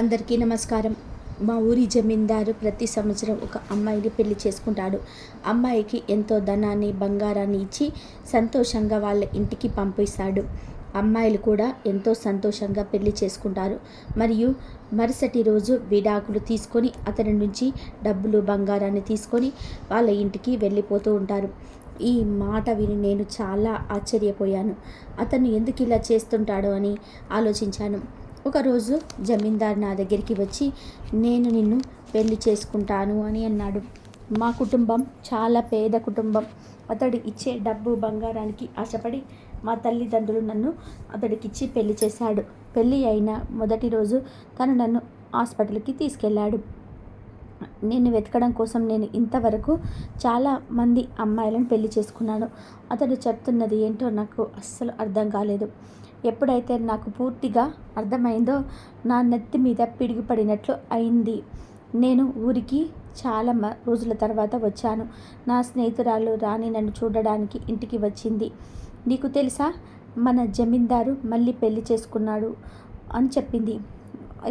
అందరికీ నమస్కారం. మా ఊరి జమీందారు ప్రతి సంవత్సరం ఒక అమ్మాయిని పెళ్లి చేసుకుంటాడు. అమ్మాయికి ఎంతో ధనాన్ని, బంగారాన్ని ఇచ్చి సంతోషంగా వాళ్ళ ఇంటికి పంపిస్తాడు. అమ్మాయిలు కూడా ఎంతో సంతోషంగా పెళ్లి చేసుకుంటారు. మరియు మరుసటి రోజు విడాకులు తీసుకొని అతని నుంచి డబ్బులు, బంగారాన్ని తీసుకొని వాళ్ళ ఇంటికి వెళ్ళిపోతూ ఉంటారు. ఈ మాట విని నేను చాలా ఆశ్చర్యపోయాను. అతను ఎందుకు ఇలా చేస్తుంటాడో అని ఆలోచించాను. ఒకరోజు జమీందార్ నా దగ్గరికి వచ్చి, నేను నిన్ను పెళ్లి చేసుకుంటాను అని అన్నాడు. మా కుటుంబం చాలా పేద కుటుంబం. అతడు ఇచ్చే డబ్బు, బంగారానికి ఆశపడి మా తల్లిదండ్రులు నన్ను అతడికిచ్చి పెళ్లి చేశాడు. పెళ్ళి అయిన మొదటి రోజు తను నన్ను హాస్పిటల్కి తీసుకెళ్ళాడు. నేను వెతకడం కోసం నేను ఇంతవరకు చాలా మంది అమ్మాయిలను పెళ్లి చేసుకున్నాను. అతడు చెప్తున్నది ఏంటో నాకు అస్సలు అర్థం కాలేదు. ఎప్పుడైతే నాకు పూర్తిగా అర్థమైందో నా నెత్తి మీద పిడుగుపడినట్లు అయింది. నేను ఊరికి చాలా రోజుల తర్వాత వచ్చాను. నా స్నేహితురాలు రాణి నన్ను చూడడానికి ఇంటికి వచ్చింది. నీకు తెలుసా, మన జమీందారు మళ్ళీ పెళ్లి చేసుకున్నాడు అని చెప్పింది.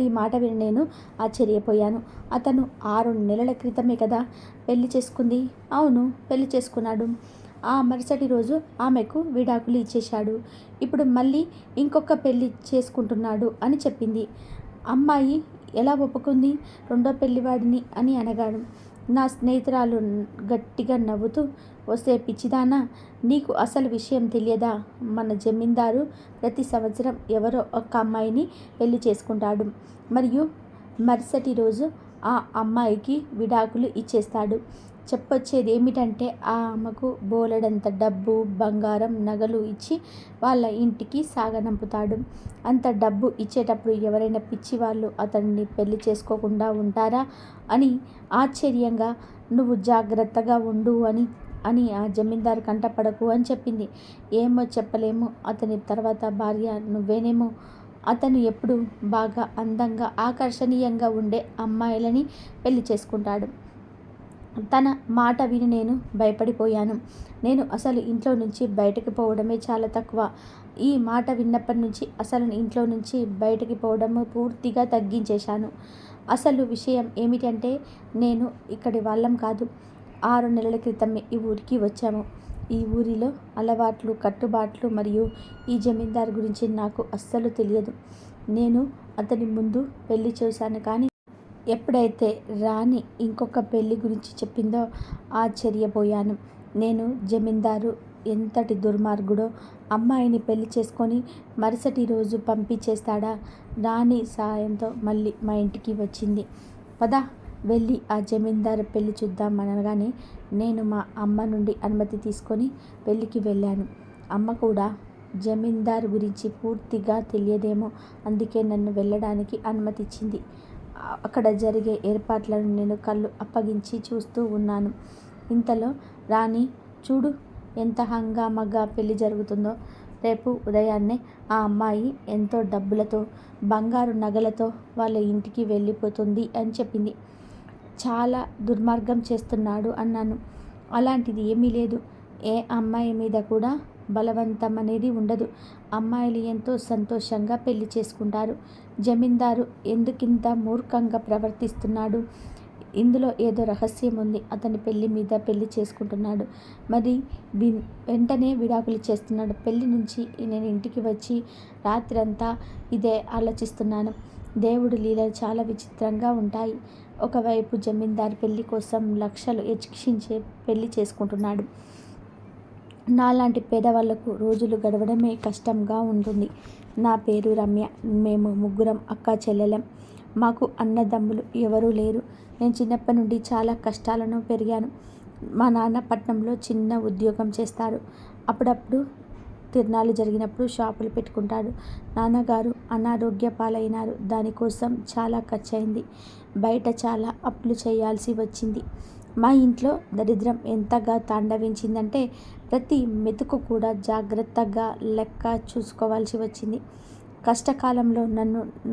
ఈ మాట విని నేను ఆశ్చర్యపోయాను. అతను 6 నెలల క్రితమే కదా పెళ్లి చేసుకుంది. అవును, పెళ్లి చేసుకున్నాడు. ఆ మరుసటి రోజు ఆమెకు విడాకులు ఇచ్చేశాడు. ఇప్పుడు మళ్ళీ ఇంకొక పెళ్లి చేసుకుంటున్నాడు అని చెప్పింది. అమ్మాయి ఎలా ఒప్పుకుంది రెండో పెళ్లివాడిని అని అనగాడు. నా స్నేహితురాలు గట్టిగా నవ్వుతూ, వస్తే పిచ్చిదానా, నీకు అసలు విషయం తెలియదా? మన జమీందారు ప్రతి సంవత్సరం ఎవరో ఒక అమ్మాయిని పెళ్లి చేసుకుంటాడు. మరియు మరుసటి రోజు ఆ అమ్మాయికి విడాకులు ఇచ్చేస్తాడు. చెప్పొచ్చేది ఏమిటంటే ఆమెకు బోలెడంత డబ్బు, బంగారం, నగలు ఇచ్చి వాళ్ళ ఇంటికి సాగనంపుతాడు. అంత డబ్బు ఇచ్చేటప్పుడు ఎవరైనా పిచ్చి వాళ్ళు అతన్ని పెళ్లి చేసుకోకుండా ఉంటారా అని ఆశ్చర్యంగా, నువ్వు జాగ్రత్తగా ఉండు అని ఆ జమీందారు కంటపడకు అని చెప్పింది. ఏమో చెప్పలేము, అతని తర్వాత భార్య నువ్వేనేమో. అతను ఎప్పుడు బాగా అందంగా, ఆకర్షణీయంగా ఉండే అమ్మాయిలని పెళ్లి చేసుకుంటాడు. తన మాట విని నేను భయపడిపోయాను. నేను అసలు ఇంట్లో నుంచి బయటకు పోవడమే చాలా తక్కువ. ఈ మాట విన్నప్పటి నుంచి అసలు ఇంట్లో నుంచి బయటకు పోవడము పూర్తిగా తగ్గించేశాను. అసలు విషయం ఏమిటంటే, నేను ఇక్కడి వాళ్ళం కాదు. 6 నెలల క్రితమే ఈ ఊరికి వచ్చాము. ఈ ఊరిలో అలవాట్లు, కట్టుబాట్లు మరియు ఈ జమీందారు గురించి నాకు అస్సలు తెలియదు. నేను అతని ముందు పెళ్లి చూశాను, కానీ ఎప్పుడైతే రాణి ఇంకొక పెళ్లి గురించి చెప్పిందో ఆశ్చర్యపోయాను. నేను జమీందారు ఎంతటి దుర్మార్గుడో, అమ్మాయిని పెళ్లి చేసుకొని మరుసటి రోజు పంపించేస్తాడా? రాణి సాయంతో మళ్ళీ మా ఇంటికి వచ్చింది. పద వెళ్ళి ఆ జమీందారు పెళ్లి చూద్దాం అనగానే నేను మా అమ్మ నుండి అనుమతి తీసుకొని పెళ్లికి వెళ్ళాను. అమ్మ కూడా జమీందారు గురించి పూర్తిగా తెలియదేమో, అందుకే నన్ను వెళ్ళడానికి అనుమతి ఇచ్చింది. అక్కడ జరిగే ఏర్పాట్లను నేను కళ్ళు అప్పగించి చూస్తూ ఉన్నాను. ఇంతలో రాణి, చూడు ఎంత హంగామాగా పెళ్లి జరుగుతుందో. రేపు ఉదయాన్నే ఆ అమ్మాయి ఎంతో డబ్బులతో, బంగారు నగలతో వాళ్ళ ఇంటికి వెళ్ళిపోతుంది అని చెప్పింది. చాలా దుర్మార్గం చేస్తున్నాడు అన్నాను. అలాంటిది ఏమీ లేదు. ఏ అమ్మాయి మీద కూడా బలవంతం అనేది ఉండదు. అమ్మాయిలు ఎంతో సంతోషంగా పెళ్లి చేసుకుంటారు. జమీందారు ఎందుకింత మూర్ఖంగా ప్రవర్తిస్తున్నాడు? ఇందులో ఏదో రహస్యం ఉంది. అతని పెళ్లి మీద పెళ్లి చేసుకుంటున్నాడు, మరి వెంటనే విడాకులు చేస్తున్నాడు. పెళ్లి నుంచి నేను ఇంటికి వచ్చి రాత్రంతా ఇదే ఆలోచిస్తున్నాను. దేవుడి లీలలు చాలా విచిత్రంగా ఉంటాయి. ఒకవైపు జమీందారు పెళ్లి కోసం లక్షలు వెచ్చించి పెళ్లి చేసుకుంటున్నాడు. నాలాంటి పేదవాళ్లకు రోజులు గడవడమే కష్టంగా ఉంటుంది. నా పేరు రమ్య. మేము 3 అక్కా చెల్లెలం. మాకు అన్నదమ్ములు ఎవరూ లేరు. నేను చిన్నప్పటి నుండి చాలా కష్టాలను పెరిగాను. మా నాన్న పట్నంలో చిన్న ఉద్యోగం చేస్తారు. అప్పుడప్పుడు తిరణాలు జరిగినప్పుడు షాపులు పెట్టుకుంటాడు. నాన్నగారు అనారోగ్య పాలైనారు. దానికోసం చాలా ఖర్చయింది. బయట చాలా అప్పులు చేయాల్సి వచ్చింది. మా ఇంట్లో దరిద్రం ఎంతగా తాండవించిందంటే ప్రతి మెతుకు కూడా జాగ్రత్తగా లెక్క చూసుకోవాల్సి వచ్చింది. కష్టకాలంలో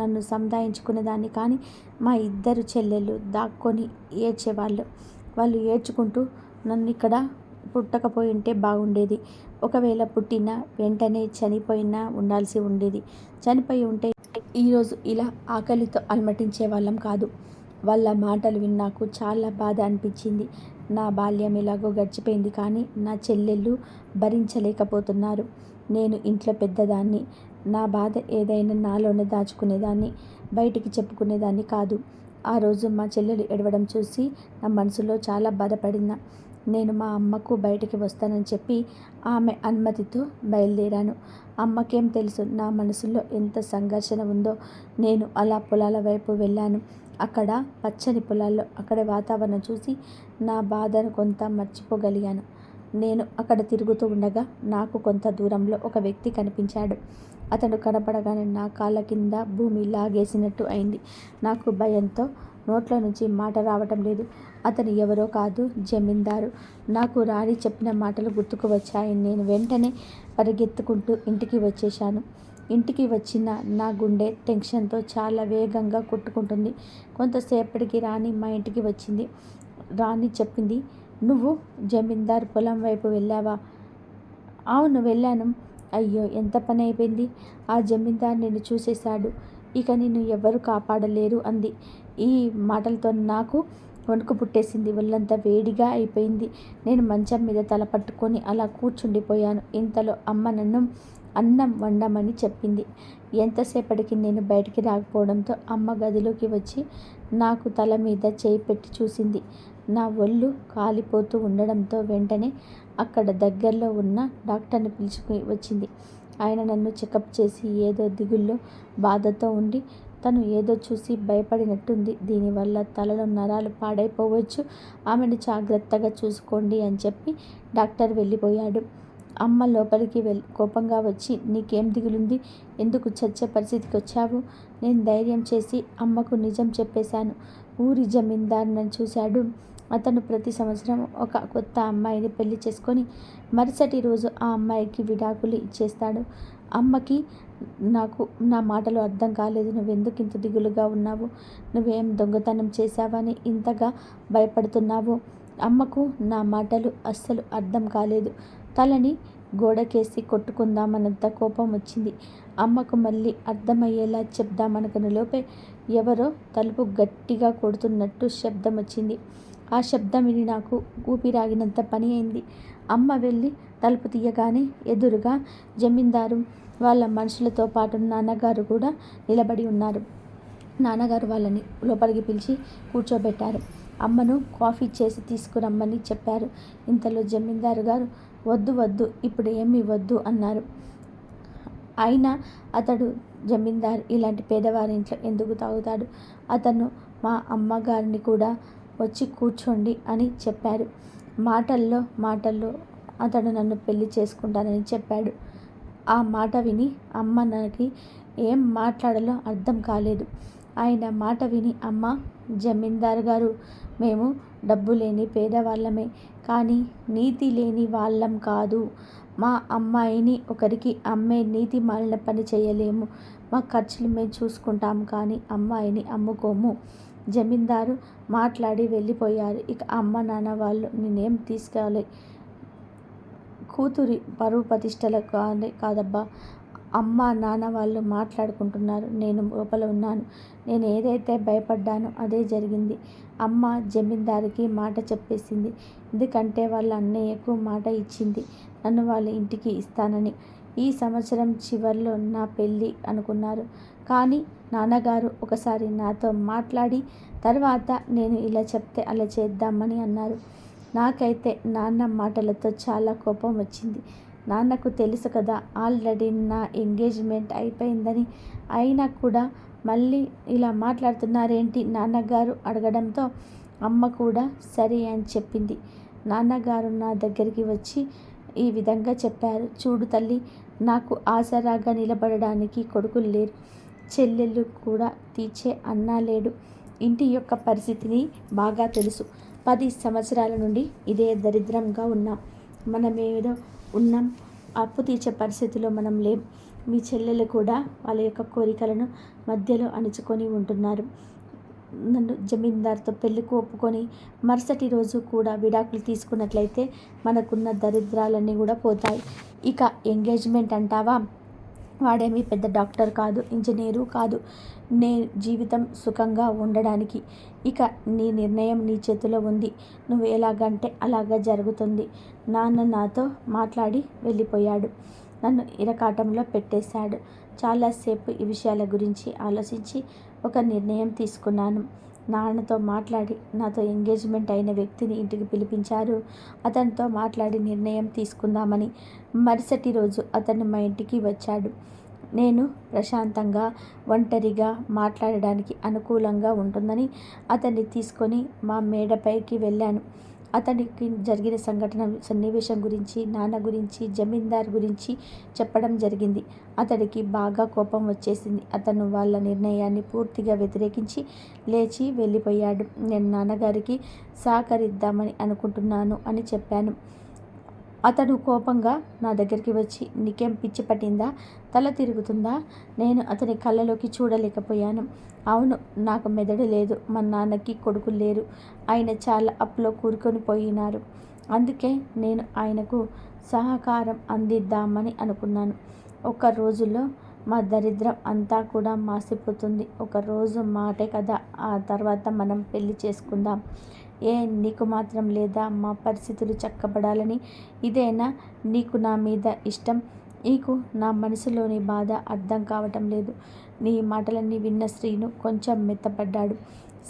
నన్ను సంధాయించుకునేదాన్ని, కానీ మా 2 చెల్లెళ్ళు దాక్కొని ఏడ్చేవాళ్ళు. వాళ్ళు ఏడ్చుకుంటూ, నన్ను ఇక్కడ పుట్టకపోయింటే బాగుండేది, ఒకవేళ పుట్టినా వెంటనే చనిపోయినా ఉండాల్సి ఉండేది, చనిపోయి ఉంటే ఈరోజు ఇలా ఆకలితో అలమటించే వాళ్ళం కాదు. వాళ్ళ మాటలు విని నాకు చాలా బాధ అనిపించింది. నా బాల్యం ఎలాగో గడిచిపోయింది, కానీ నా చెల్లెళ్ళు భరించలేకపోతున్నారు. నేను ఇంట్లో పెద్దదాన్ని. నా బాధ ఏదైనా నాలోనే దాచుకునేదాన్ని, బయటికి చెప్పుకునేదాన్ని కాదు. ఆ రోజు మా చెల్లెలు ఏడవడం చూసి నా మనసులో చాలా బాధపడినా. నేను మా అమ్మకు బయటికి వస్తానని చెప్పి ఆమె అనుమతితో బయలుదేరాను. అమ్మకేం తెలుసు నా మనసులో ఎంత సంఘర్షణ ఉందో. నేను అలా పొలాల వైపు వెళ్ళాను. అక్కడ పచ్చని పొలాల్లో అక్కడ వాతావరణం చూసి నా బాధను కొంత మర్చిపోగలిగాను. నేను అక్కడ తిరుగుతూ ఉండగా నాకు కొంత దూరంలో ఒక వ్యక్తి కనిపించాడు. అతడు కనపడగానే నా కాళ్ళ కింద భూమి లాగేసినట్టు అయింది. నాకు భయంతో నోట్లో నుంచి మాట రావటం లేదు. అతను ఎవరో కాదు, జమీందారు. నాకు రాణి చెప్పిన మాటలు గుర్తుకు వచ్చాయి. నేను వెంటనే పరిగెత్తుకుంటూ ఇంటికి వచ్చేశాను. ఇంటికి వచ్చిన నా గుండె టెన్షన్తో చాలా వేగంగా కొట్టుకుంటుంది. కొంతసేపటికి రాణి మా ఇంటికి వచ్చింది. రాణి చెప్పింది, "నువ్వు జమీందార్ పొలం వైపు వెళ్ళావా?" "అవును, వెళ్ళాను." "అయ్యో, ఎంత పని అయిపోయింది. ఆ జమీందార్ నిన్ను చూసేశాడు. ఇక నిన్ను ఎవరు కాపాడలేరు" అంది. ఈ మాటలతో నాకు వణుకు పుట్టేసింది. ఒళ్ళంతా వేడిగా అయిపోయింది. నేను మంచం మీద తల పట్టుకొని అలా కూర్చుండిపోయాను. ఇంతలో అమ్మ నన్ను అన్నం వండమని చెప్పింది. ఎంతసేపటికి నేను బయటికి రాకపోవడంతో అమ్మ గదిలోకి వచ్చి నాకు తల మీద చేయి పెట్టి చూసింది. నా ఒళ్ళు కాలిపోతూ ఉండడంతో వెంటనే అక్కడ దగ్గరలో ఉన్న డాక్టర్ని పిలుచుకుని వచ్చింది. ఆయన నన్ను చెకప్ చేసి ఏదో దిగుల్లో బాధతో ఉండి, తను ఏదో చూసి భయపడినట్టుంది. దీనివల్ల తలలో నరాలు పాడైపోవచ్చు. ఆమెను జాగ్రత్తగా చూసుకోండి అని చెప్పి డాక్టర్ వెళ్ళిపోయాడు. అమ్మ లోపలికి కోపంగా వచ్చి, "నీకేం దిగులుంది? ఎందుకు చచ్చే పరిస్థితికి వచ్చావు?" నేను ధైర్యం చేసి అమ్మకు నిజం చెప్పేశాను. ఊరి జమీందారు నన్ను చూశాడు. అతను ప్రతి సంవత్సరం ఒక కొత్త అమ్మాయిని పెళ్లి చేసుకొని మరుసటి రోజు ఆ అమ్మాయికి విడాకులు ఇచ్చేస్తాడు. అమ్మకి నాకు నా మాటలు అర్థం కాలేదు. "నువ్వెందుకు ఇంత దిగులుగా ఉన్నావు? నువ్వేం దొంగతనం చేశావని ఇంతగా భయపడుతున్నావు?" అమ్మకు నా మాటలు అస్సలు అర్థం కాలేదు. తలని గోడకేసి కొట్టుకుందామన్నంత కోపం వచ్చింది. అమ్మకు మళ్ళీ అర్థమయ్యేలా చెప్దామనుకున్న లోపే ఎవరో తలుపు గట్టిగా కొడుతున్నట్టు శబ్దం వచ్చింది. ఆ శబ్దం విని నాకు ఊపిరాగినంత పని అయింది. అమ్మ వెళ్ళి తలుపు తీయగానే ఎదురుగా జమీందారు వాళ్ళ మనుషులతో పాటు నాన్నగారు కూడా నిలబడి ఉన్నారు. నాన్నగారు వాళ్ళని లోపలికి పిలిచి కూర్చోబెట్టారు. అమ్మను కాఫీ చేసి తీసుకురమ్మని చెప్పారు. ఇంతలో జమీందారు గారు, "వద్దు వద్దు, ఇప్పుడు ఏమీ వద్దు" అన్నారు. అయినా అతడు జమీందారు ఇలాంటి పేదవారి ఇంట్లో ఎందుకు తాగుతాడు? అతను మా అమ్మగారిని కూడా వచ్చి కూర్చోండి అని చెప్పారు. మాటల్లో అతడు నన్ను పెళ్లి చేసుకుంటానని చెప్పాడు. ఆ మాట విని అమ్మ నాకు ఏం మాట్లాడాలో అర్థం కాలేదు. ఆయన మాట విని, "అమ్మ, జమీందారు గారు, మేము డబ్బు లేని పేదవాళ్ళమే, కానీ నీతి లేని వాళ్ళం కాదు. మా అమ్మాయిని ఒకరికి అమ్మే నీతి మాలిన పని చేయలేము. మా ఖర్చులు మేము చూసుకుంటాము, కానీ అమ్మాయిని అమ్ముకోము." జమీందారు మాట్లాడి వెళ్ళిపోయారు. ఇక అమ్మ నాన్న వాళ్ళు నేనేం తీసుకోవాలి. కూతురి పరువు ప్రతిష్టల కాదబ్బా. అమ్మ నాన్న వాళ్ళు మాట్లాడుకుంటున్నారు. నేను లోపల ఉన్నాను. నేను ఏదైతే భయపడ్డానో అదే జరిగింది. అమ్మ జమీందారుకి మాట చెప్పేసింది. ఎందుకంటే వాళ్ళ అన్నయ్యకు మాట ఇచ్చింది, నన్ను వాళ్ళ ఇంటికి ఇస్తానని. ఈ సంవత్సరం చివర్లో నా పెళ్ళి అనుకున్నారు. కానీ నాన్నగారు ఒకసారి నాతో మాట్లాడి తర్వాత నేను ఇలా చెప్తే అలా చేద్దామని అన్నారు. నాకైతే నాన్న మాటలతో చాలా కోపం వచ్చింది. నాన్నకు తెలుసు కదా ఆల్రెడీ నా ఎంగేజ్మెంట్ అయిపోయిందని. అయినా కూడా మళ్ళీ ఇలా మాట్లాడుతున్నారేంటి నాన్నగారు అడగడంతో అమ్మ కూడా సరే అని చెప్పింది. నాన్నగారు నా దగ్గరికి వచ్చి ఈ విధంగా చెప్పారు, "చూడు తల్లి, నాకు ఆసరాగా నిలబడడానికి కొడుకులు లేరు. చెల్లెళ్ళు కూడా తీర్చే అన్న లేడు. ఇంటి యొక్క పరిస్థితిని బాగా తెలుసు. 10 సంవత్సరాల నుండి ఇదే దరిద్రంగా ఉన్నాం. మనమేదో ఉన్నాం, అప్పు తీర్చే పరిస్థితిలో మనం లేం. మీ చెల్లెలు కూడా వాళ్ళ యొక్క కోరికలను మధ్యలో అణుచుకొని ఉంటున్నారు. నన్ను జమీందార్తో పెళ్లికి ఒప్పుకొని మరుసటి రోజు కూడా విడాకులు తీసుకున్నట్లయితే మనకున్న దరిద్రాలన్నీ కూడా పోతాయి. ఇక ఎంగేజ్మెంట్ అంటావా? వాడేమీ పెద్ద డాక్టర్ కాదు, ఇంజనీరు కాదు. నే జీవితం సుఖంగా ఉండడానికి. ఇక నీ నిర్ణయం నీ చేతిలో ఉంది. నువ్వు ఎలాగంటే అలాగా జరుగుతుంది. నాన్న నాతో మాట్లాడి వెళ్ళిపోయాడు. నన్ను ఇరకాటంలో పెట్టేశాడు. చాలాసేపు ఈ విషయాల గురించి ఆలోచించి ఒక నిర్ణయం తీసుకున్నాను. నాన్నతో మాట్లాడి నాతో ఎంగేజ్మెంట్ అయిన వ్యక్తిని ఇంటికి పిలిపించారు. అతనితో మాట్లాడి నిర్ణయం తీసుకుందామని. మరుసటి రోజు అతను మా ఇంటికి వచ్చాడు. నేను ప్రశాంతంగా ఒంటరిగా మాట్లాడడానికి అనుకూలంగా ఉంటుందని అతన్ని తీసుకొని మా మేడపైకి వెళ్ళాను. అతనికి జరిగిన సన్నివేశం గురించి, నాన్న గురించి, జమీందార్ గురించి చెప్పడం జరిగింది. అతడికి బాగా కోపం వచ్చేసింది. అతను వాళ్ళ నిర్ణయాన్ని పూర్తిగా వ్యతిరేకించి లేచి వెళ్ళిపోయాడు. నేను నాన్నగారికి సహకరిద్దామని అనుకుంటున్నాను అని చెప్పాను. అతడు కోపంగా నా దగ్గరికి వచ్చి, నీకేం పిచ్చి పట్టిందా? తల తిరుగుతుందా? నేను అతని కళ్ళలోకి చూడలేకపోయాను. అవును, నాకు మెదడు లేదు. మా నాన్నకి కొడుకులు లేరు. ఆయన చాలా అప్పులో కూరుకొని పోయినారు. అందుకే నేను ఆయనకు సహకారం అందిద్దామని అనుకున్నాను. ఒక రోజులో మా దరిద్రం అంతా కూడా మాసిపోతుంది. ఒకరోజు మాటే కదా, ఆ తర్వాత మనం పెళ్లి చేసుకుందాం. నీకు మాత్రం లేదా మా పరిస్థితులు చక్కబడాలని? ఇదేనా నీకు నా మీద ఇష్టం? నీకు నా మనసులోని బాధ అర్థం కావటం లేదు. నీ మాటలన్నీ విన్న శ్రీను కొంచెం మెత్తపడ్డాడు.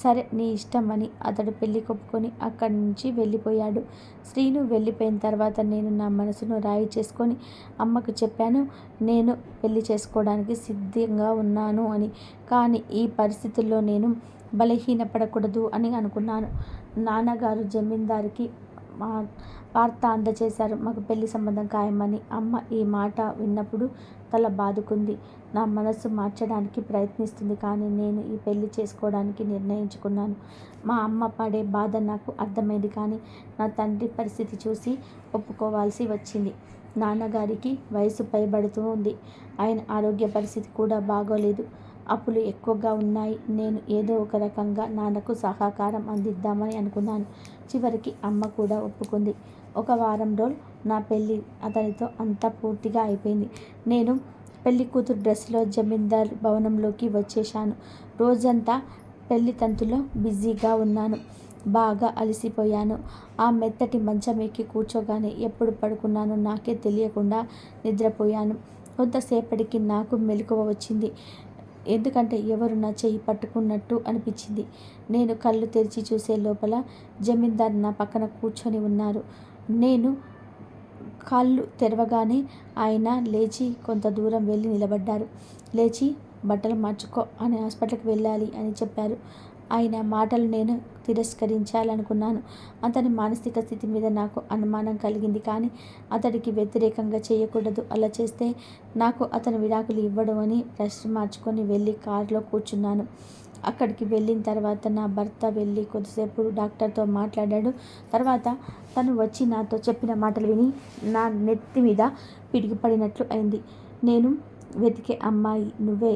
సరే, నీ ఇష్టం అని అతడు పెళ్లి కొప్పుకొని అక్కడి నుంచి వెళ్ళిపోయాడు. శ్రీను వెళ్ళిపోయిన తర్వాత నేను నా మనసును రాయి చేసుకొని అమ్మకు చెప్పాను, నేను పెళ్లి చేసుకోవడానికి సిద్ధంగా ఉన్నాను అని. కానీ ఈ పరిస్థితుల్లో నేను బలహీనపడకూడదు అని అనుకున్నాను. నాన్నగారు జమీందారికి వార్త అందచేశారు, మాకు పెళ్లి సంబంధం ఖాయమని. అమ్మ ఈ మాట విన్నప్పుడు తల బాదుకుంది. నా మనసు మార్చడానికి ప్రయత్నిస్తుంది, కానీ నేను ఈ పెళ్లి చేసుకోవడానికి నిర్ణయించుకున్నాను. మా అమ్మ పడే బాధ నాకు అర్థమైంది, కానీ నా తండ్రి పరిస్థితి చూసి ఒప్పుకోవాల్సి వచ్చింది. నాన్నగారికి వయసు పైబడుతూ ఉంది. ఆయన ఆరోగ్య పరిస్థితి కూడా బాగోలేదు. అప్పులు ఎక్కువగా ఉన్నాయి. నేను ఏదో ఒక రకంగా నాన్నకు సహకారం అందిద్దామని అనుకున్నాను. చివరికి అమ్మ కూడా ఒప్పుకుంది. ఒక వారం రోజులు నా పెళ్ళి అతనితో అంతా పూర్తిగా అయిపోయింది. నేను పెళ్లి కూతురు డ్రెస్లో జమీందార్ భవనంలోకి వచ్చేశాను. రోజంతా పెళ్లి తంతులో బిజీగా ఉన్నాను. బాగా అలసిపోయాను. ఆ మెత్తటి మంచం ఎక్కి కూర్చోగానే ఎప్పుడు పడుకున్నానో నాకే తెలియకుండా నిద్రపోయాను. కొంతసేపటికి నాకు మెలకువ వచ్చింది. ఎందుకంటే ఎవరు నా చెయ్యి పట్టుకున్నట్టు అనిపించింది. నేను కళ్ళు తెరిచి చూసే లోపల జమీందార్ నా పక్కన కూర్చొని ఉన్నారు. నేను కళ్ళు తెరవగానే ఆయన లేచి కొంత దూరం వెళ్ళి నిలబడ్డారు. లేచి బట్టలు మార్చుకో అని హాస్పిటల్కి వెళ్ళాలి అని చెప్పారు. ఆయన మాటలు నేను తిరస్కరించాలనుకున్నాను. అతని మానసిక స్థితి మీద నాకు అనుమానం కలిగింది, కానీ అతడికి వ్యతిరేకంగా చేయకూడదు. అలా చేస్తే నాకు అతను విడాకులు ఇవ్వడు అని డ్రెస్ మార్చుకొని వెళ్ళి కారులో కూర్చున్నాను. అక్కడికి వెళ్ళిన తర్వాత నా భర్త వెళ్ళి కొద్దిసేపు డాక్టర్తో మాట్లాడాడు. తర్వాత తను వచ్చి నాతో చెప్పిన మాటలు విని నా నెత్తి మీద పిడిగిపడినట్లు అయింది. నేను వెతికే అమ్మాయి నువ్వే.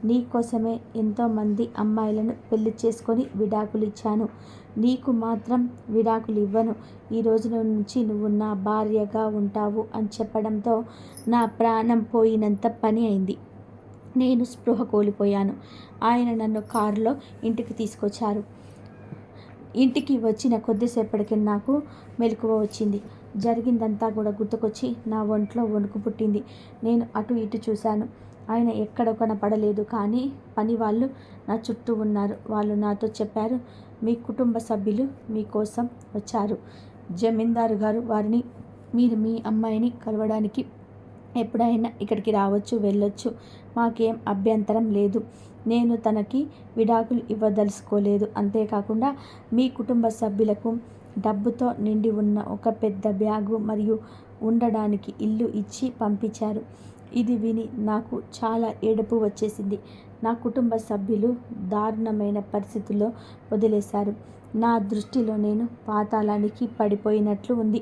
నీ కోసమే ఎంతోమంది అమ్మాయిలను పెళ్లి చేసుకొని విడాకులు ఇచ్చాను. నీకు మాత్రం విడాకులు ఇవ్వను. ఈ రోజు నుంచి నువ్వు నా భార్యగా ఉంటావు అని చెప్పడంతో నా ప్రాణం పోయినంత పని అయింది. నేను స్పృహ కోల్పోయాను. ఆయన నన్ను కారులో ఇంటికి తీసుకొచ్చారు. ఇంటికి వచ్చిన కొద్దిసేపటికి నాకు మెలకువ వచ్చింది. జరిగిందంతా కూడా గుర్తుకొచ్చి నా ఒంట్లో వణుకు పుట్టింది. నేను అటు ఇటు చూశాను. ఆయన ఎక్కడ కనపడలేదు, కానీ పని వాళ్ళు నా చుట్టూ ఉన్నారు. వాళ్ళు నాతో చెప్పారు, మీ కుటుంబ సభ్యులు మీకోసం వచ్చారు. జమీందారు గారు వారిని, మీరు మీ అమ్మాయిని కలవడానికి ఎప్పుడైనా ఇక్కడికి రావచ్చు, వెళ్ళొచ్చు. మాకేం అభ్యంతరం లేదు. నేను తనకి విడాకులు ఇవ్వదలుచుకోలేదు. అంతేకాకుండా మీ కుటుంబ సభ్యులకు డబ్బుతో నిండి ఉన్న ఒక పెద్ద బ్యాగు మరియు ఉండడానికి ఇల్లు ఇచ్చి పంపించారు. ఇది విని నాకు చాలా ఏడుపు వచ్చేసింది. నా కుటుంబ సభ్యులు దారుణమైన పరిస్థితుల్లో వదిలేశారు. నా దృష్టిలో నేను పాతాళానికి పడిపోయినట్లు ఉంది.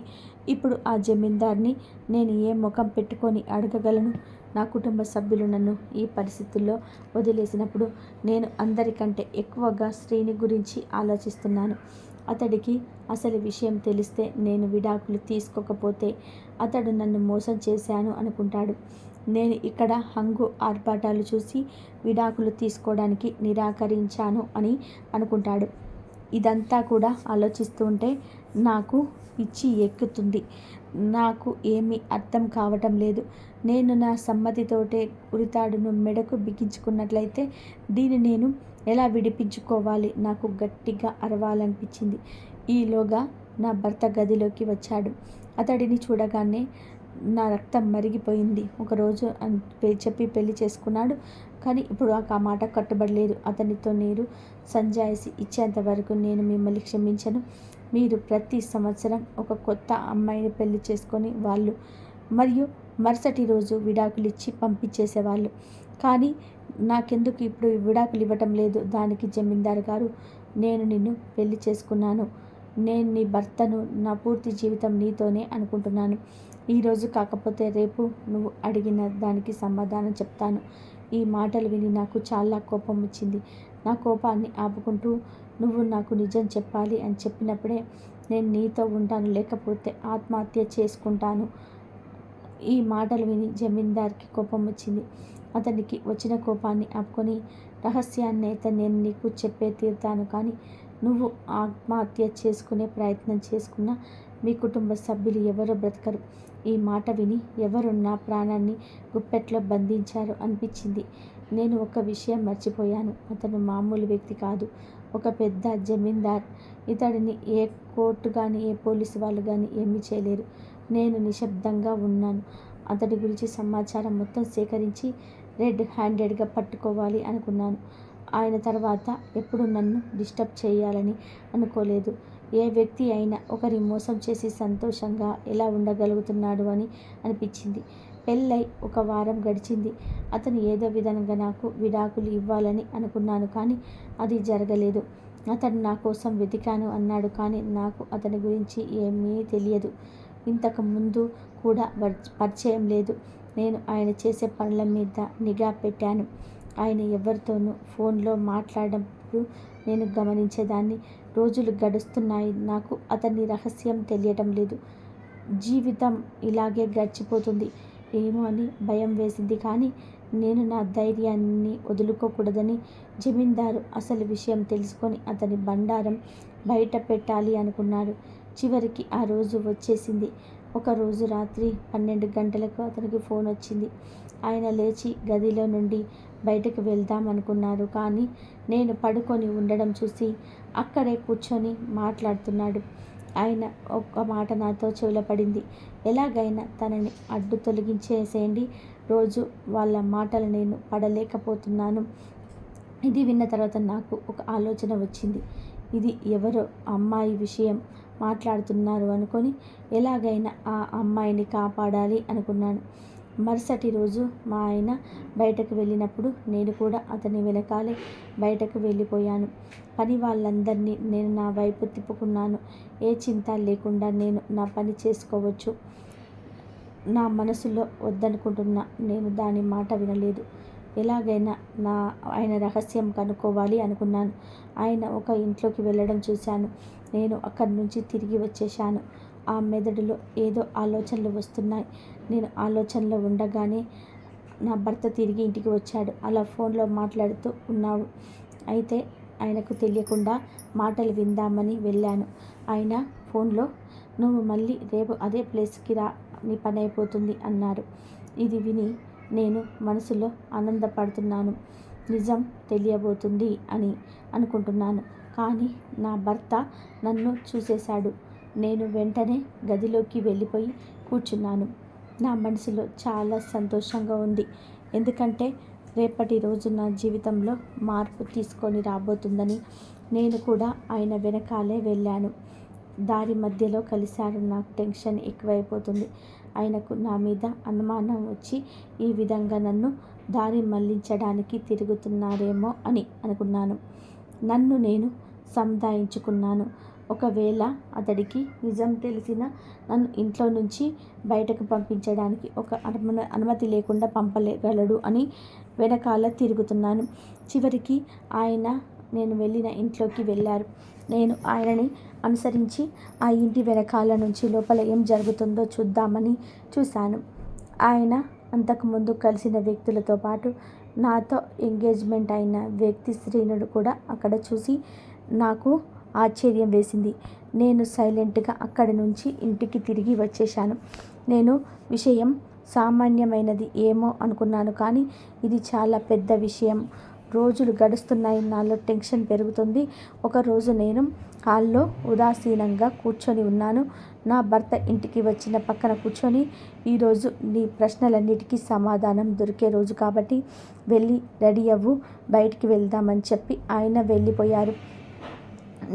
ఇప్పుడు ఆ జమీందార్ని నేను ఏ ముఖం పెట్టుకొని అడగగలను? నా కుటుంబ సభ్యులు నన్ను ఈ పరిస్థితుల్లో వదిలేసినప్పుడు నేను అందరికంటే ఎక్కువగా శ్రీని గురించి ఆలోచిస్తున్నాను. అతడికి అసలు విషయం తెలిస్తే, నేను విడాకులు తీసుకోకపోతే అతడు నన్ను మోసం చేశాను అనుకుంటాడు. నేను ఇక్కడ హంగు ఆర్భాటాలు చూసి విడాకులు తీసుకోవడానికి నిరాకరించాను అని అనుకుంటాడు. ఇదంతా కూడా ఆలోచిస్తూ ఉంటే నాకు పిచ్చి ఎక్కుతుంది. నాకు ఏమీ అర్థం కావటం లేదు. నేను నా సమ్మతితోటే ఉరితాడును మెడకు బిగించుకున్నట్లయితే దీన్ని నేను ఎలా విడిపించుకోవాలి? నాకు గట్టిగా అరవాలనిపించింది. ఈలోగా నా భర్త గదిలోకి వచ్చాడు. అతడిని చూడగానే నా రక్తం మరిగిపోయింది. ఒకరోజు చెప్పి పెళ్లి చేసుకున్నాడు, కానీ ఇప్పుడు ఆ మాట కట్టుబడలేదు. అతనితో నీరు సంజాయిషి ఇచ్చేంత వరకు నేను మిమ్మల్ని క్షమించను. మీరు ప్రతి సంవత్సరం ఒక కొత్త అమ్మాయిని పెళ్లి చేసుకొని వాళ్ళు మరియు మరుసటి రోజు విడాకులు ఇచ్చి పంపించేసేవాళ్ళు. కానీ నాకెందుకు ఇప్పుడు విడాకులు ఇవ్వటం లేదు? దానికి జమీందారు గారు, నేను నిన్ను పెళ్లి చేసుకున్నాను. నేను నీ భర్తను. నా పూర్తి జీవితం నీతోనే అనుకుంటున్నాను. ఈరోజు కాకపోతే రేపు నువ్వు అడిగిన దానికి సమాధానం చెప్తాను. ఈ మాటలు విని నాకు చాలా కోపం వచ్చింది. నా కోపాన్ని ఆపుకుంటూ, నువ్వు నాకు నిజం చెప్పాలి అని చెప్పినప్పుడే నేను నీతో ఉంటాను, లేకపోతే ఆత్మహత్య చేసుకుంటాను. ఈ మాటలు విని జమీందార్కి కోపం వచ్చింది. అతనికి వచ్చిన కోపాన్ని ఆపుకొని, రహస్యాన్ని అయితే నేను నీకు చెప్పే తీరుతాను, కానీ నువ్వు ఆత్మహత్య చేసుకునే ప్రయత్నం చేసుకున్నా మీ కుటుంబ సభ్యులు ఎవరో బ్రతకరు. ఈ మాట విని ఎవరు నా ప్రాణాన్ని గుప్పెట్లో బంధించారు అనిపించింది. నేను ఒక విషయం మర్చిపోయాను. అతను మామూలు వ్యక్తి కాదు, ఒక పెద్ద జమీందార్. ఇతడిని ఏ కోర్టు కానీ ఏ పోలీసు వాళ్ళు కానీ ఏమీ చేయలేరు. నేను నిశ్శబ్దంగా ఉన్నాను. అతడి గురించి సమాచారం మొత్తం సేకరించి రెడ్ హ్యాండెడ్గా పట్టుకోవాలి అనుకున్నాను. ఆయన తర్వాత ఎప్పుడు నన్ను డిస్టర్బ్ చేయాలని అనుకోలేదు. ఏ వ్యక్తి అయినా ఒకరి మోసం చేసి సంతోషంగా ఎలా ఉండగలుగుతున్నాడు అని అనిపించింది. పెళ్ళై 1 వారం గడిచింది. అతను ఏదో విధంగా నాకు విడాకులు ఇవ్వాలని అనుకున్నాను, కానీ అది జరగలేదు. అతను నా కోసం వెతికాను అన్నాడు, కానీ నాకు అతని గురించి ఏమీ తెలియదు. ఇంతకు ముందు కూడా పరిచయం లేదు. నేను ఆయన చేసే పనుల మీద నిఘా పెట్టాను. ఆయన ఎవరితోనూ ఫోన్లో మాట్లాడినప్పుడు నేను గమనించేదాన్ని. రోజులు గడుస్తున్నాయి. నాకు అతని రహస్యం తెలియటం లేదు. జీవితం ఇలాగే గడిచిపోతుంది ఏమో అని భయం వేసింది, కానీ నేను నా ధైర్యాన్ని వదులుకోకూడదని జమీందారు అసలు విషయం తెలుసుకొని అతని బండారం బయట పెట్టాలి అనుకున్నాడు. చివరికి ఆ రోజు వచ్చేసింది. ఒకరోజు రాత్రి 12 గంటలకు అతనికి ఫోన్ వచ్చింది. ఆయన లేచి గదిలో నుండి బయటకు వెళ్దాం అనుకున్నారు, కానీ నేను పడుకొని ఉండడం చూసి అక్కడే కూర్చొని మాట్లాడుతున్నాడు. ఆయన ఒక్క మాట నాతో చెవిలో పడింది. ఎలాగైనా తనని అడ్డు తొలగించేసేయండి. రోజు వాళ్ళ మాటలు నేను పడలేకపోతున్నాను. ఇది విన్న తర్వాత నాకు ఒక ఆలోచన వచ్చింది. ఇది ఎవరో అమ్మాయి విషయం మాట్లాడుతున్నారు అనుకొని ఎలాగైనా ఆ అమ్మాయిని కాపాడాలి అనుకున్నాను. మరుసటి రోజు మా ఆయన బయటకు వెళ్ళినప్పుడు నేను కూడా అతని వెనకాలే బయటకు వెళ్ళిపోయాను. పని వాళ్ళందరినీ నేను నా వైపు తిప్పుకున్నాను. ఏ చింత లేకుండా నేను నా పని చేసుకోవచ్చు. నా మనసులో వద్దనుకుంటున్నా నేను దాని మాట వినలేదు. ఎలాగైనా ఆయన రహస్యం కనుక్కోవాలి అనుకున్నాను. ఆయన ఒక ఇంట్లోకి వెళ్ళడం చూశాను. నేను అక్కడి నుంచి తిరిగి వచ్చేశాను. ఆ మెదడులో ఏదో ఆలోచనలు వస్తున్నాయి. నేను ఆలోచనలో ఉండగానే నా భర్త తిరిగి ఇంటికి వచ్చాడు. అలా ఫోన్లో మాట్లాడుతూ ఉన్నావు. అయితే ఆయనకు తెలియకుండా మాటలు విందామని వెళ్ళాను. ఆయన ఫోన్లో, నువ్వు మళ్ళీ రేపు అదే ప్లేస్కి రా, నీ పని అయిపోతుంది అన్నారు. ఇది విని నేను మనసులో ఆనందపడుతున్నాను. నిజం తెలియబోతుంది అని అనుకుంటున్నాను, కానీ నా భర్త నన్ను చూసేశాడు. నేను వెంటనే గదిలోకి వెళ్ళిపోయి కూర్చున్నాను. నా మనసులో చాలా సంతోషంగా ఉంది, ఎందుకంటే రేపటి రోజు నా జీవితంలో మార్పు తీసుకొని రాబోతుందని. నేను కూడా ఆయన వెనకాలే వెళ్ళాను. దారి మధ్యలో కలిశాడు. నాకు టెన్షన్ ఎక్కువైపోతుంది. ఆయనకు నా మీద అనుమానం వచ్చి ఈ విధంగా నన్ను దారి మళ్లించడానికి తిరుగుతున్నారేమో అని అనుకున్నాను. నన్ను నేను సంధాయించుకున్నాను. ఒకవేళ అతడికి నిజం తెలిసినా నన్ను ఇంట్లో నుంచి బయటకు పంపించడానికి ఒక అనుమతి లేకుండా పంపగలడు అని వెనకాల తిరుగుతున్నాను. చివరికి ఆయన నేను వెళ్ళిన ఇంట్లోకి వెళ్ళారు. నేను ఆయనని అనుసరించి ఆ ఇంటి వెనకాల నుంచి లోపల ఏం జరుగుతుందో చూద్దామని చూశాను. ఆయన అంతకుముందు కలిసిన వ్యక్తులతో పాటు నాతో ఎంగేజ్మెంట్ అయిన వ్యక్తి శ్రీనుడు కూడా అక్కడ చూసి నాకు ఆశ్చర్యం వేసింది. నేను సైలెంట్గా అక్కడి నుంచి ఇంటికి తిరిగి వచ్చేశాను. నేను విషయం సామాన్యమైనది ఏమో అనుకున్నాను, కానీ ఇది చాలా పెద్ద విషయం. రోజులు గడుస్తున్నాయి, నాలో టెన్షన్ పెరుగుతుంది. ఒకరోజు నేను హాల్లో ఉదాసీనంగా కూర్చొని ఉన్నాను. నా భర్త ఇంటికి వచ్చిన పక్కన కూర్చొని, ఈరోజు నీ ప్రశ్నలన్నిటికీ సమాధానం దొరికే రోజు కాబట్టి వెళ్ళి రెడీ అవ్వు, బయటికి వెళ్దామని చెప్పి ఆయన వెళ్ళిపోయారు.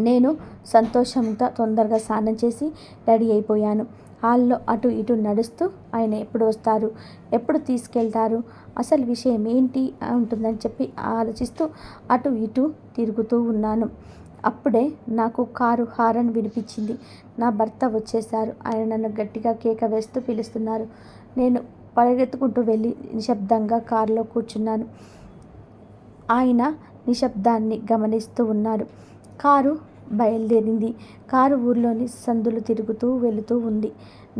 నేను సంతోషంతో తొందరగా స్నానం చేసి రెడీ అయిపోయాను. హాల్లో అటు ఇటు నడుస్తూ ఆయన ఎప్పుడు వస్తారు, ఎప్పుడు తీసుకెళ్తారు, అసలు విషయం ఏంటి ఉంటుందని చెప్పి ఆలోచిస్తూ అటు ఇటు తిరుగుతూ ఉన్నాను. అప్పుడే నాకు కారు హారన్ వినిపించింది. నా భర్త వచ్చేశారు. ఆయన నన్ను గట్టిగా కేక వేస్తూ పిలుస్తున్నారు. నేను పరిగెత్తుకుంటూ వెళ్ళి నిశ్శబ్దంగా కారులో కూర్చున్నాను. ఆయన నిశ్శబ్దాన్ని గమనిస్తూ ఉన్నారు. కారు బయలుదేరింది. కారు ఊర్లోని సందులు తిరుగుతూ వెళుతూ ఉంది.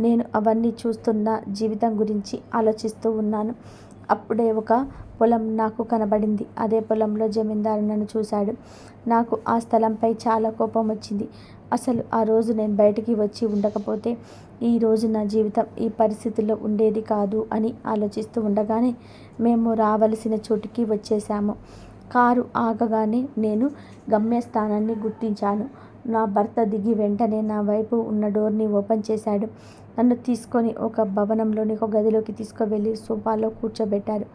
నేను అవన్నీ చూస్తున్న జీవితం గురించి ఆలోచిస్తూ ఉన్నాను. అప్పుడే ఒక పొలం నాకు కనబడింది. అదే పొలంలో జమీందారు నన్ను చూశాడు. నాకు ఆ స్థలంపై చాలా కోపం వచ్చింది. అసలు ఆ రోజు నేను బయటికి వచ్చి ఉండకపోతే ఈ రోజు నా జీవితం ఈ పరిస్థితిలో ఉండేది కాదు అని ఆలోచిస్తూ ఉండగానే మేము రావలసిన చోటుకి వచ్చేసాము. కారు ఆగగానే నేను గమ్యస్థానాన్ని గుర్తించాను. నా భర్త దిగి వెంటనే నా వైపు ఉన్న డోర్ని ఓపెన్ చేశాడు. నన్ను తీసుకొని ఒక భవనంలోని ఒక గదిలోకి తీసుకువెళ్ళి సోఫాలో కూర్చోబెట్టారు.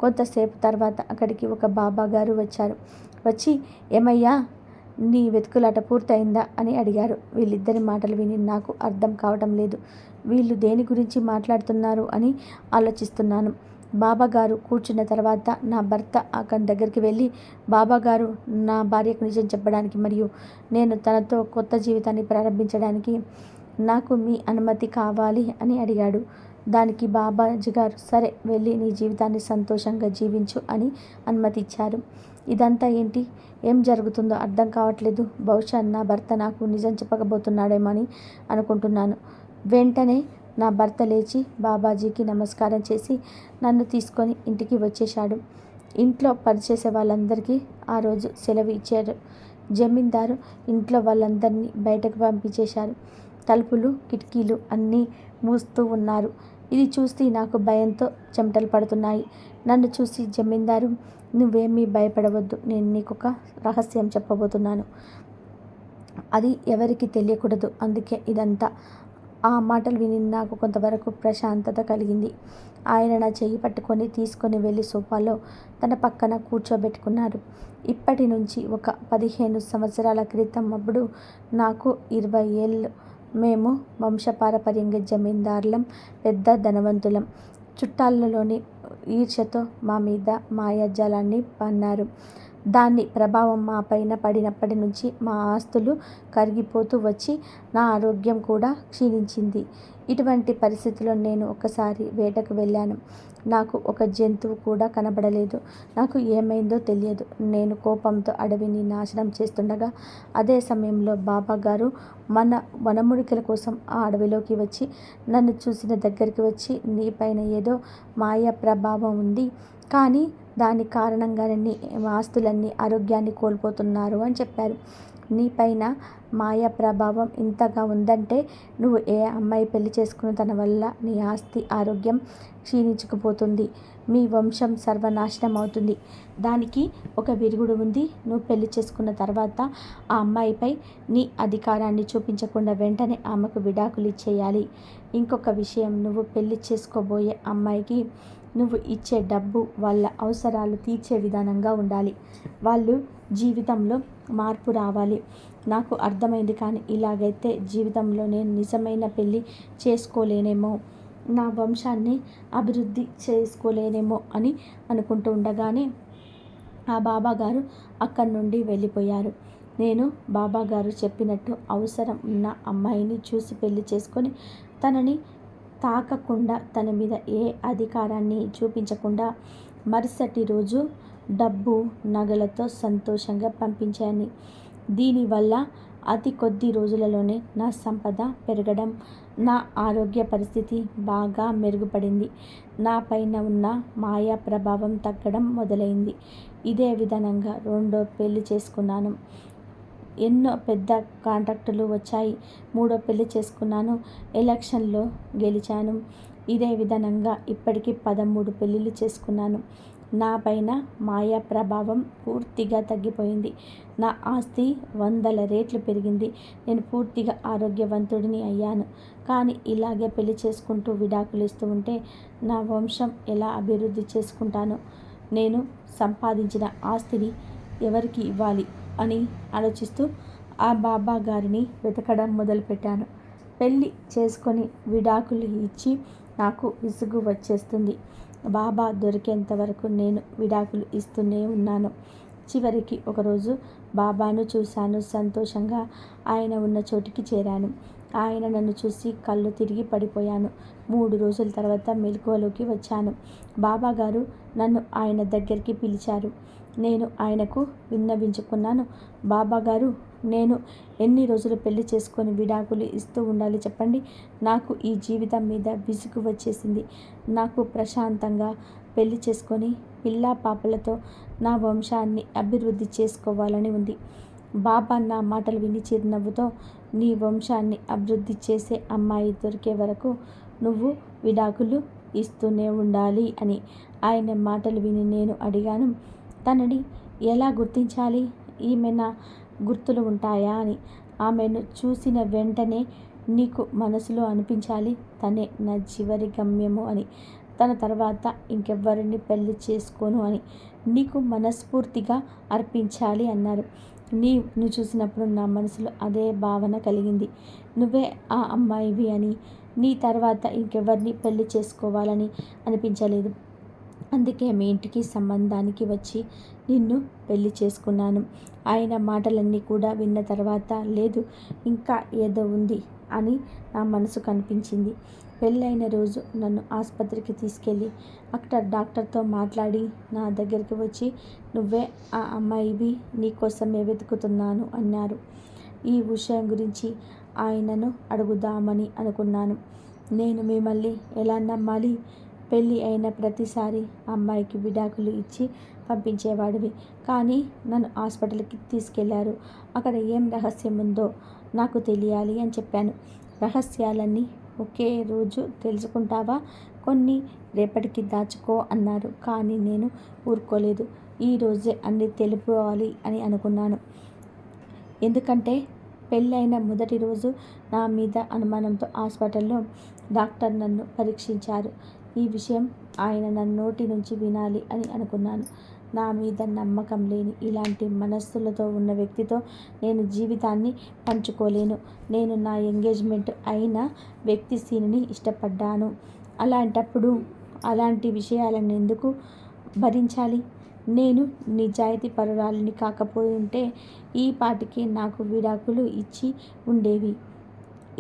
కొంతసేపు తర్వాత అక్కడికి ఒక బాబా గారు వచ్చారు. వచ్చి, ఏమయ్యా, నీ వెతుకులాట పూర్తయిందా అని అడిగారు. వీళ్ళిద్దరి మాటలు విని నాకు అర్థం కావటం లేదు. వీళ్ళు దేని గురించి మాట్లాడుతున్నారు అని ఆలోచిస్తున్నాను. బాబాగారు కూర్చున్న తర్వాత నా భర్త అక్కడి దగ్గరికి వెళ్ళి, బాబాగారు, నా భార్యకు నిజం చెప్పడానికి మరియు నేను తనతో కొత్త జీవితాన్ని ప్రారంభించడానికి నాకు మీ అనుమతి కావాలి అని అడిగాడు. దానికి బాబాజీ గారు, సరే, వెళ్ళి నీ జీవితాన్ని సంతోషంగా జీవించు అని అనుమతి ఇచ్చారు. ఇదంతా ఏంటి, ఏం జరుగుతుందో అర్థం కావట్లేదు. బహుశా నా భర్త నాకు నిజం చెప్పకపోతున్నాడేమో అని అనుకుంటున్నాను. వెంటనే నా భర్త లేచి బాబాజీకి నమస్కారం చేసి నన్ను తీసుకొని ఇంటికి వచ్చేశాడు. ఇంట్లో పనిచేసే వాళ్ళందరికీ ఆ రోజు సెలవు ఇచ్చారు. జమీందారు ఇంట్లో వాళ్ళందరినీ బయటకు పంపించేశారు. తలుపులు, కిటికీలు అన్నీ మూస్తూ ఉన్నారు. ఇది చూసి నాకు భయంతో చెమటలు పడుతున్నాయి. నన్ను చూసి జమీందారు, నువ్వేమీ భయపడవద్దు, నేను నీకొక రహస్యం చెప్పబోతున్నాను. అది ఎవరికి తెలియకూడదు, అందుకే ఇదంతా. ఆ మాటలు విని నాకు కొంతవరకు ప్రశాంతత కలిగింది. ఆయన నా చెయ్యి పట్టుకొని తీసుకొని వెళ్ళి సోఫాలో తన పక్కన కూర్చోబెట్టుకున్నారు. ఇప్పటి నుంచి ఒక 15 సంవత్సరాల క్రితం అప్పుడు నాకు 20 ఏళ్ళు. మేము వంశపారపర్యంగా జమీందారులం, పెద్ద ధనవంతులం. చుట్టాలలోని ఈర్ష్యతో మా మీద మాయాజాలాన్ని పన్నారు. దాని ప్రభావం మా పైన పడినప్పటి నుంచి మా ఆస్తులు కరిగిపోతూ వచ్చి నా ఆరోగ్యం కూడా క్షీణించింది. ఇటువంటి పరిస్థితిలో నేను ఒకసారి వేటకు వెళ్ళాను. నాకు ఒక జంతువు కూడా కనబడలేదు. నాకు ఏమైందో తెలియదు. నేను కోపంతో అడవిని నాశనం చేస్తుండగా అదే సమయంలో బాబాగారు మన వనముడికల కోసం ఆ అడవిలోకి వచ్చి నన్ను చూసిన దగ్గరికి వచ్చి, నీ పైన ఏదో మాయా ప్రభావం ఉంది, కానీ దాని కారణంగానే నీ ఆస్తులన్నీ ఆరోగ్యాన్ని కోల్పోతున్నారు అని చెప్పారు. నీపైన మాయా ప్రభావం ఇంతగా ఉందంటే నువ్వు ఏ అమ్మాయి పెళ్లి చేసుకున్న తన వల్ల నీ ఆస్తి ఆరోగ్యం క్షీణించుకుపోతుంది, మీ వంశం సర్వనాశనం అవుతుంది. దానికి ఒక విరుగుడు ఉంది. నువ్వు పెళ్లి చేసుకున్న తర్వాత ఆ అమ్మాయిపై నీ అధికారాన్ని చూపించకుండా వెంటనే ఆమెకు విడాకులు ఇచ్చేయాలి. ఇంకొక విషయం, నువ్వు పెళ్లి చేసుకోబోయే అమ్మాయికి నువ్వు ఇచ్చే డబ్బు వాళ్ళ అవసరాలు తీర్చే విధానంగా ఉండాలి. వాళ్ళు జీవితంలో మార్పు రావాలి. నాకు అర్థమైంది, కానీ ఇలాగైతే జీవితంలో నేను నిజమైన పెళ్ళి చేసుకోలేనేమో, నా వంశాన్ని అభివృద్ధి చేసుకోలేనేమో అని అనుకుంటూ ఉండగానే ఆ బాబాగారు అక్కడి నుండి వెళ్ళిపోయారు. నేను బాబాగారు చెప్పినట్టు అవసరం ఉన్న అమ్మాయిని చూసి పెళ్లి చేసుకొని తనని తాకకుండా, తన మీద ఏ అధికారాన్ని చూపించకుండా మరుసటి రోజు డబ్బు, నగలతో సంతోషంగా పంపించాను. దీనివల్ల అతి కొద్ది రోజులలోనే నా సంపద పెరగడం, నా ఆరోగ్య పరిస్థితి బాగా మెరుగుపడింది. నా పైన ఉన్న మాయా ప్రభావం తగ్గడం మొదలైంది. ఇదే విధానంగా రెండో పెళ్లి చేసుకున్నాను. ఎన్నో పెద్ద కాంట్రాక్టులు వచ్చాయి. మూడో పెళ్లి చేసుకున్నాను. ఎలక్షన్లో గెలిచాను. ఇదే విధానంగా ఇప్పటికి 13 పెళ్ళిళ్ళు చేసుకున్నాను. నా పైన మాయా ప్రభావం పూర్తిగా తగ్గిపోయింది. నా ఆస్తి 100 రెట్లు పెరిగింది. నేను పూర్తిగా ఆరోగ్యవంతుడిని అయ్యాను. కానీ ఇలాగే పెళ్లి చేసుకుంటూ విడాకులు ఇస్తూ ఉంటే నా వంశం ఎలా అభివృద్ధి చేసుకుంటాను? నేను సంపాదించిన ఆస్తిని ఎవరికి ఇవ్వాలి అని ఆలోచిస్తూ ఆ బాబా గారిని వెతకడం మొదలుపెట్టాను. పెళ్ళి చేసుకొని విడాకులు ఇచ్చి నాకు విసుగు వచ్చేస్తుంది. బాబా దొరికేంత వరకు నేను విడాకులు ఇస్తూనే ఉన్నాను. చివరికి ఒకరోజు బాబాను చూశాను. సంతోషంగా ఆయన ఉన్న చోటికి చేరాను. ఆయన నన్ను చూసి కళ్ళు తిరిగి పడిపోయాను. 3 రోజుల తర్వాత మెలకువలోకి వచ్చాను. బాబా గారు నన్ను ఆయన దగ్గరికి పిలిచారు. నేను ఆయనకు విన్నవించుకున్నాను. బాబా గారు, నేను ఎన్ని రోజులు పెళ్లి చేసుకొని విడాకులు ఇస్తూ ఉండాలి చెప్పండి? నాకు ఈ జీవితం మీద విసుగు వచ్చేసింది. నాకు ప్రశాంతంగా పెళ్లి చేసుకొని పిల్లా పాపలతో నా వంశాన్ని అభివృద్ధి చేసుకోవాలని ఉంది. బాబా నా మాటలు విని చిరునవ్వుతో, నీ వంశాన్ని అభివృద్ధి చేసే అమ్మాయి దొరికే వరకు నువ్వు విడాకులు ఇస్తూనే ఉండాలి అని ఆయన మాటలు విని నేను అడిగాను, తనని ఎలా గుర్తించాలి? ఈమె నా గుర్తులు ఉంటాయా అని. ఆమెను చూసిన వెంటనే నీకు మనసులో అనిపించాలి, తనే నా చివరి గమ్యము అని. తన తర్వాత ఇంకెవ్వరిని పెళ్లి చేసుకోను అని నీకు మనస్ఫూర్తిగా అర్పించాలి అన్నారు. నువ్వు చూసినప్పుడు నా మనసులో అదే భావన కలిగింది. నువ్వే ఆ అమ్మాయివి అని, నీ తర్వాత ఇంకెవరిని పెళ్లి చేసుకోవాలని అనిపించలేదు. అందుకే మీ ఇంటికి సంబంధానికి వచ్చి నిన్ను పెళ్లి చేసుకున్నాను. ఆయన మాటలన్నీ కూడా విన్న తర్వాత లేదు, ఇంకా ఏదో ఉంది అని నా మనసు కనిపించింది. పెళ్ళైన రోజు నన్ను ఆసుపత్రికి తీసుకెళ్ళి అక్కడ డాక్టర్తో మాట్లాడి నా దగ్గరికి వచ్చి, నువ్వే ఆ అమ్మాయివి, నీకోసమే వెతుకుతున్నాను అన్నారు. ఈ విషయం గురించి ఆయనను అడుగుదామని అనుకున్నాను. నేను మిమ్మల్ని ఎలా నమ్మాలి? పెళ్ళి అయిన ప్రతిసారి అమ్మాయికి విడాకులు ఇచ్చి పంపించేవాడివి. కానీ నన్ను హాస్పిటల్కి తీసుకెళ్లారు. అక్కడ ఏం రహస్యం ఉందో నాకు తెలియాలి అని చెప్పాను. రహస్యాలన్నీ ఒకే రోజు తెలుసుకుంటావా? కొన్ని రేపటికి దాచుకో అన్నారు. కానీ నేను ఊరుకోలేదు. ఈ రోజే అన్నీ తెలుపుకోవాలి అని అనుకున్నాను. ఎందుకంటే పెళ్ళైన మొదటి రోజు నా మీద అనుమానంతో హాస్పిటల్లో డాక్టర్ నన్ను పరీక్షించారు. ఈ విషయం ఆయన నా నోటి నుంచి వినాలి అని అనుకున్నాను. నా మీద నమ్మకం లేని ఇలాంటి మనస్సులతో ఉన్న వ్యక్తితో నేను జీవితాన్ని పంచుకోలేను. నేను నా ఎంగేజ్మెంట్ అయిన వ్యక్తి సీనుని ఇష్టపడ్డాను. అలాంటప్పుడు అలాంటి విషయాలను ఎందుకు భరించాలి? నేను నిజాయితీ పరురాలిని కాకపోయింటే ఈ పాటికి నాకు విడాకులు ఇచ్చి ఉండేవి.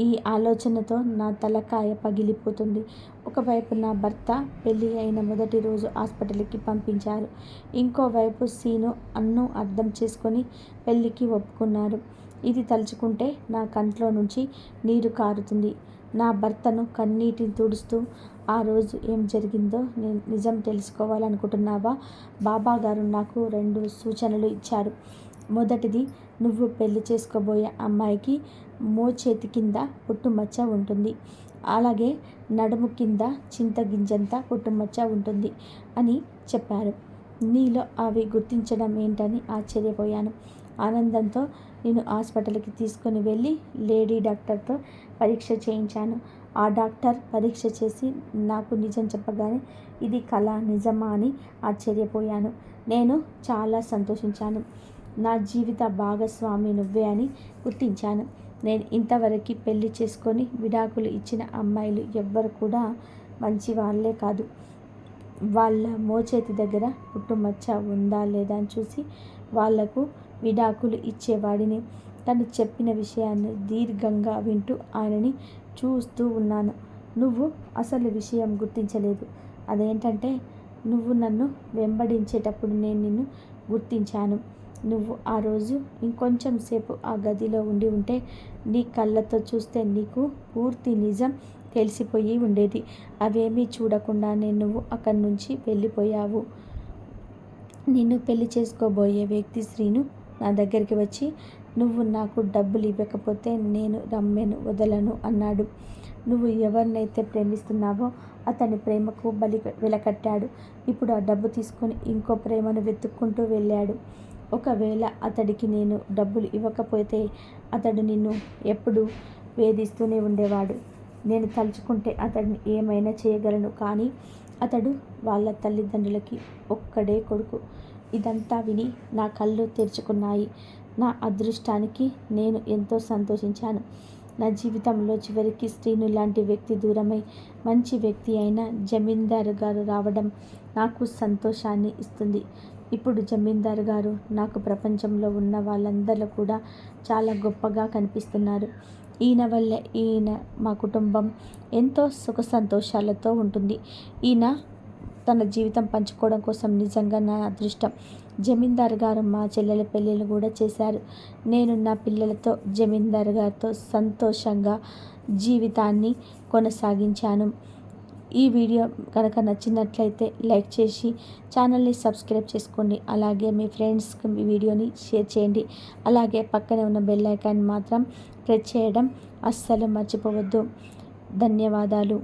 ఈ ఆలోచనతో నా తలకాయ పగిలిపోతుంది. ఒకవైపు నా భర్త పెళ్ళి అయిన మొదటి రోజు హాస్పిటల్కి పంపించారు. ఇంకోవైపు సీను అన్ను అర్థం చేసుకొని పెళ్ళికి ఒప్పుకున్నారు. ఇది తలుచుకుంటే నా కంట్లో నుంచి నీరు కారుతుంది. నా భర్తను కన్నీటిని తుడుస్తూ, ఆ రోజు ఏం జరిగిందో నేను నిజం తెలుసుకోవాలనుకుంటున్నావా? బాబా గారు నాకు 2 సూచనలు ఇచ్చారు. మొదటిది, నువ్వు పెళ్లి చేసుకోబోయే అమ్మాయికి మోచేతి కింద పుట్టుమచ్చ ఉంటుంది. అలాగే నడుము కింద చింతగింజంత పుట్టుమచ్చ ఉంటుంది అని చెప్పారు. నీలో అవి గుర్తించడం ఏంటని ఆశ్చర్యపోయాను. ఆనందంతో నేను హాస్పిటల్కి తీసుకుని వెళ్ళి లేడీ డాక్టర్తో పరీక్ష చేయించాను. ఆ డాక్టర్ పరీక్ష చేసి నాకు నిజం చెప్పగానే ఇది కళ నిజమా అని ఆశ్చర్యపోయాను. నేను చాలా సంతోషించాను. నా జీవిత భాగస్వామి నువ్వే అని గుర్తించాను. నేను ఇంతవరకు పెళ్లి చేసుకొని విడాకులు ఇచ్చిన అమ్మాయిలు ఎవ్వరు కూడా మంచి వాళ్ళే కాదు. వాళ్ళ మోచేతి దగ్గర పుట్టుమచ్చ ఉందా లేదా అని చూసి వాళ్లకు విడాకులు ఇచ్చేవాడిని. తను చెప్పిన విషయాన్ని దీర్ఘంగా వింటూ ఆయనని చూస్తూ ఉన్నాను. నువ్వు అసలు విషయం గుర్తించలేదు. అదేంటంటే, నువ్వు నన్ను వెంబడించేటప్పుడు నేను నిన్ను గుర్తించాను. నువ్వు ఆ రోజు ఇంకొంచెం సేపు ఆ గదిలో ఉండి ఉంటే నీ కళ్ళతో చూస్తే నీకు పూర్తి నిజం తెలిసిపోయి ఉండేది. అవేమీ చూడకుండానే నువ్వు అక్కడి నుంచి వెళ్ళిపోయావు. నిన్ను పెళ్లి చేసుకోబోయే వ్యక్తి శ్రీను నా దగ్గరికి వచ్చి, నువ్వు నాకు డబ్బులు ఇవ్వకపోతే నేను రమ్యను వదలను అన్నాడు. నువ్వు ఎవరినైతే ప్రేమిస్తున్నావో అతని ప్రేమకు వెలకట్టాడు. ఇప్పుడు ఆ డబ్బు తీసుకొని ఇంకో ప్రేమను వెతుక్కుంటూ వెళ్ళాడు. ఒకవేళ అతడికి నేను డబ్బులు ఇవ్వకపోతే అతడు నిన్ను ఎప్పుడూ వేధిస్తూనే ఉండేవాడు. నేను తలుచుకుంటే అతడిని ఏమైనా చేయగలను, కానీ అతడు వాళ్ళ తల్లిదండ్రులకి ఒక్కడే కొడుకు. ఇదంతా విని నా కళ్ళు తెరుచుకున్నాయి. నా అదృష్టానికి నేను ఎంతో సంతోషించాను. నా జీవితంలో చివరికి శ్రీను లాంటి వ్యక్తి దూరమై మంచి వ్యక్తి అయిన జమీందారు గారు రావడం నాకు సంతోషాన్ని ఇస్తుంది. ఇప్పుడు జమీందారు గారు నాకు ప్రపంచంలో ఉన్న వాళ్ళందరిలో కూడా చాలా గొప్పగా కనిపిస్తున్నారు. ఈయన వల్లే మా కుటుంబం ఎంతో సుఖ సంతోషాలతో ఉంటుంది. ఈయన తన జీవితం పంచుకోవడం కోసం నిజంగా నా అదృష్టం. జమీందారు గారు మా చెల్లెల పెళ్ళిళ్ళు కూడా చేశారు. నేను నా పిల్లలతో జమీందారు గారితో సంతోషంగా జీవితాన్ని కొనసాగించాను. ఈ వీడియో కనుక నచ్చినట్లయితే లైక్ చేసి ఛానల్ని సబ్స్క్రైబ్ చేసుకోండి. అలాగే మీ ఫ్రెండ్స్కి మీ వీడియోని షేర్ చేయండి. అలాగే పక్కనే ఉన్న బెల్ ఐకాన్ మాత్రం ప్రెస్ చేయడం అస్సలు మర్చిపోవద్దు. ధన్యవాదాలు.